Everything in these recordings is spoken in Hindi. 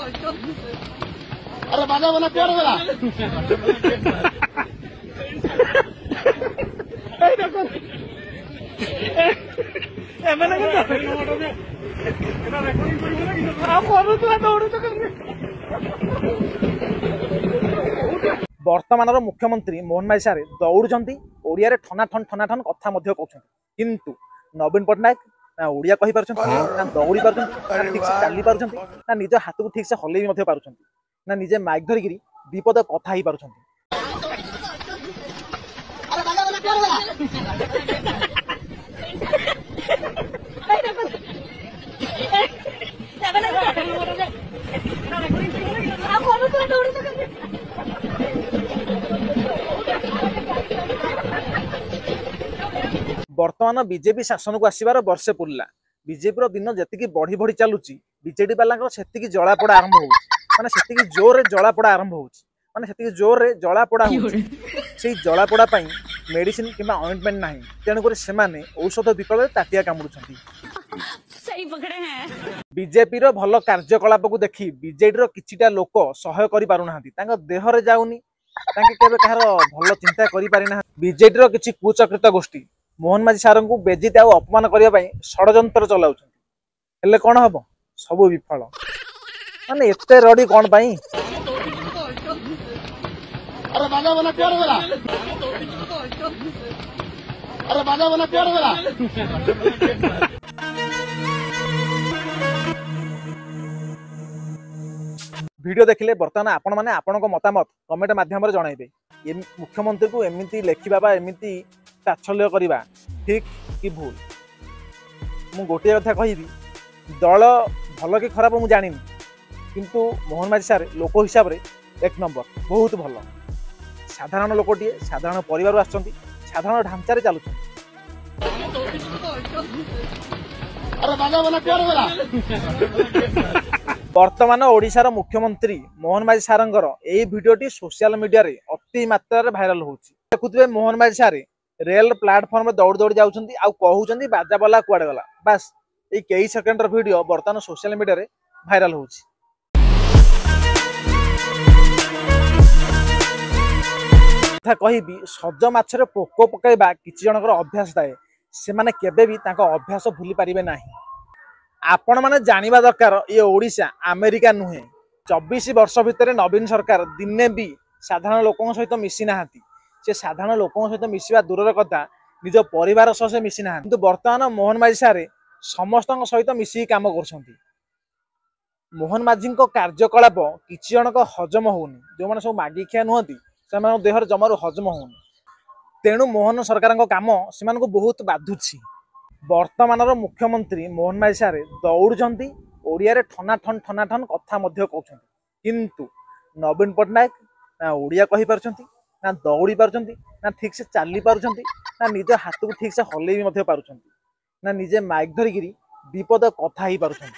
अरे बाजा बना क्यों गला वर्तमान मुख्यमंत्री मोहन माइसारे दौड़ुंट ओडिया ठना ठन कथा किंतु नवीन पट्टनायक ना ओडिया कहि पारछन ना दौड़ी पारछन ना ठीक से चली पारछन ना निज हाथ को ठीक से हल्ले भी पारछन ना निजे माइक धरिकी विपद कथा ही पारछन। वर्तमान बीजेपी शासन को आसबार वर्षे पूर्ला बीजेपी दिन जी बढ़ी बढ़ी चलुची बीजेडी वाला से जलापोड़ा आरंभ हो माने जोर जलापोड़ा आरंभ हो माने जोर जलापोड़ा से जलापोड़ा मेडिसिन कि ऑइंटमेंट ना तेणुक से औषध विकल ताटिया कामुड़ुंट। बीजेपी भल कार्यकलाप को देखी बीजेडी किछिटा लोक सहय करि पारुना देहरे जाऊनी कहार भल चिंता करि पारि ना। बीजेडी किछि कुचक्रित गोष्ठी मोहन माझी सार को बेजित आउ अपमान करने षड्यंत्र चलाउछन कौन हम सब विफल माने एते रडी कौन पाई। अरे बाजा बना क्यों गला अरे बाजा बना क्यों गला वीडियो देखिले बर्तमान आपण माने आपण को मतामत कमेंट माध्यम जनइबे मुख्यमंत्री को एमती लेखिबा एमती ताच्छल्य करवा ठीक कि भूल। मु गोटे कथा कहि दल भल कि खराब मु जानी किंतु मोहन माझी सार लोक हिसाब रे एक नंबर बहुत भल साधारण लोकटे साधारण परिवार आछंती साधारण ढांचारे चलुछन। अरे बाजा बना क्यों गला वर्तमान ओडिशार मुख्यमंत्री मोहन माझी सारंगर एई भिडियोटी सोशल मीडिया रे अति मात्रा रे भाइराल होउची। देखुथिबे मोहन माझी सार रेल प्लाटफॉर्म दौड़ दौड़ जाउछंती आ कहउछंती बाजा वाला कुआडे गला बस ए कई सेकंड रो वीडियो वर्तमान सोशल मीडिया रे भाइराल होउची। कथा कहिबी सज माछरे पोको पकाइबा किछि जनकर अभ्यास थाए से माने केबे भी तांको अभ्यास भूली पारिबे नाही। आपण माने जानिबा दरकार ये ओडिशा अमेरिका नुहे 24 वर्ष भितर नवीन सरकार दिने भी साधारण लोकों सहित मिसी नाहांती से साधारण लोकों सहित मिसिबा दूरर कथा निज परिवार सह से मिसी नाहांती किंतु वर्तमान मोहन माझी सारे समस्त सहित मिसी काम करछंती। मोहन माझी कार्यकलाप किछि जनक हजम होउनी जो माने सब मागिखिया नुहंती से देहर जमार हजम होउनी तेणु मोहन सरकार काम से बहुत बाधुची। वर्तमान मुख्यमंत्री मोहन माझी सारे दौड़ुंट ओडिया ठना ठन कथा किंतु नवीन पट्टनायक ना ओडिया कहि पारछन ना दौड़ी पारछन ना ठीक से चली पारछन ना निज हाथ को ठीक से हल्ले भी पारछन ना निजे माइक धरिकी विपद कथा ही पारछन।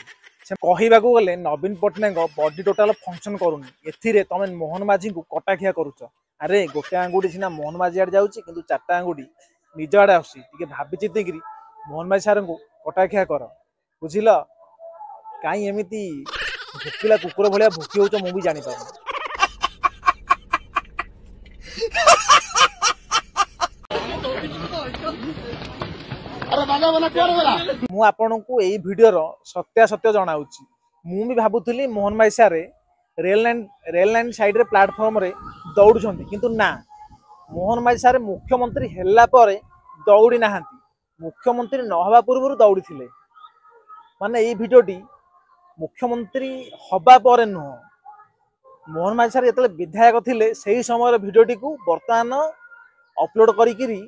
से कहवाकू गले नवीन पट्टनायक बॉडी टोटाल फंक्शन करूनी एथिरे तमे मोहन माझी को कटाखिया करुच। अरे गोटे आंगुठी सीना मोहन माझी आड़े जाऊँगी किंतु चारटा आंगुठी निज आड़े आसी भावी चिंतिकी मोहन माझी सार को कटाखिया कर बुझिल कहीं एमती भुकिला कुकुर भाया भुकी हो मु भी जानी पार। मु आपण को यही वीडियो सत्यासत्य जनाऊँगी मु भी भावुली मोहन माझी सार रेल लाइन साइड रे प्लाटफॉर्म रे दौड़ुंट किंतु ना मोहन माझी सार मुख्यमंत्री हेला पर दौड़ी नाहांती मुख्यमंत्री न हवा पूर्व दौड़ी थिले माने ये वीडियोटी मुख्यमंत्री हवा पर नुह मोहन माझी सार जतले विधायक थिले सही समय वीडियोटी को वर्तमान अपलोड करी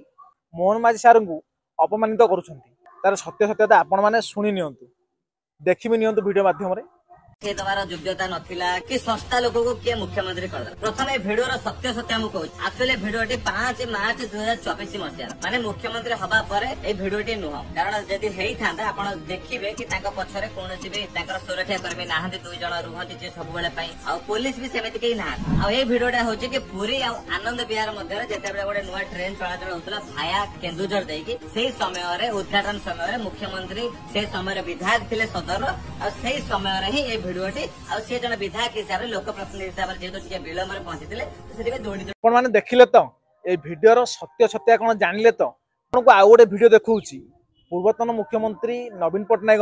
मोहन माझी सार को अपमानित करुछंती तार सत्यता आपण माने सुनी नियंतु देखि भी नियंतु वीडियो माध्यम रे के दबार योग्यता नथिला कि संस्था लोक को किए मुख्यमंत्री कर प्रथम भिडियो सत्य सत्य एक्चुअली भिडियोटी 5 मार्च 2024 मसीहा माने मुख्यमंत्री हवा पर ए भिडियोटी नुह कारण जदि हेई थांदा आपण देखिबे कि ताका पछरे कोनोसी भी ताकर सुरक्षा कर्मी नाहंती दुई जण रुहंती जे सब बेले पई आ पुलिस भी सेमिति केही ना आ ए भिडियोटा होची कि पुरी आ आनंद विहार मध्ये जेते बेले गोटे नुवा ट्रेन चलाचल होतला भाया केन्दुझर देकी सेही समय रे उद्घाटन समय रे मुख्यमंत्री से समय रे विधायक थिले सदर आ सेही समय रे ही ए भिडियोटी आ से जन विधायक हिसाब रे लोक प्रतिनिधि हिसाब रे जेतो टिके विलंब रे पहुंचीतिले सेति दौड़ी आपण माने देखिले तो ए भिडियोर सत्य सत्या कोन जानिले तो आपनको आउ गोटे भिडियो देखौची पूर्वतन मुख्यमंत्री नवीन पट्टनायक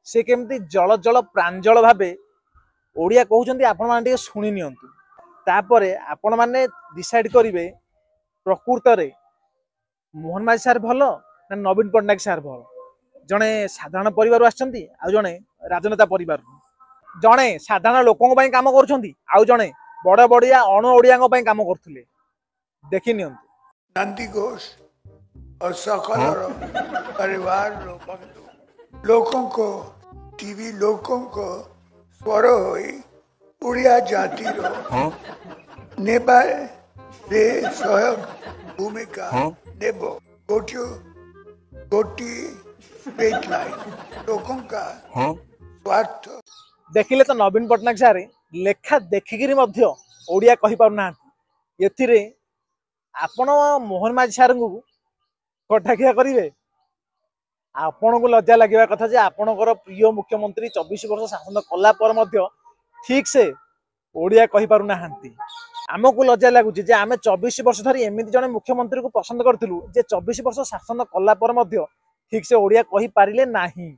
से केमती जल जल प्रांजल भाबे ओडिया कहउचंती आपण माने शुणी नियंतु तापरे आपण माने डिसाइड करिवे प्रकृत रे मोहन माझी सार भल ना नवीन पट्टनायक सार भल जड़े साधारण परिवार आछंती आ जड़े राजनेता परिवार जड़े साधारण लोकों पई काम करूछंती आ जड़े बड़ बड़िया अण ओडिया पई काम करथुले देखि नियंतु नंदी घोष और सकल परिवार लोगों को टीवी लोगों को स्वर होई उड़िया जाति नेबा रे सहयोग भूमिका नेबो गोटी स्ट्रेट लाइन लोगों का स्वार्थ देखिले तो नवीन पट्टनायक सारे लेखा देखिकी मध्य ओडिया कहि पारना एथिरे आपण मोहन माझी सार को कटाखिया करिवे आपण को लज्जा लगे कथा जे आपणकर प्रिय मुख्यमंत्री 24 वर्ष शासन कला पर मध्य ठीक से ओडिया कहि पारुना हांती आमको लज्जा लगुच जे आमे 24 वर्ष धरी एमिति जने मुख्यमंत्री को पसंद करथिलु जे 24 वर्ष शासन कला पर मध्य ठीक से ओडिया कहि पारिले नाही।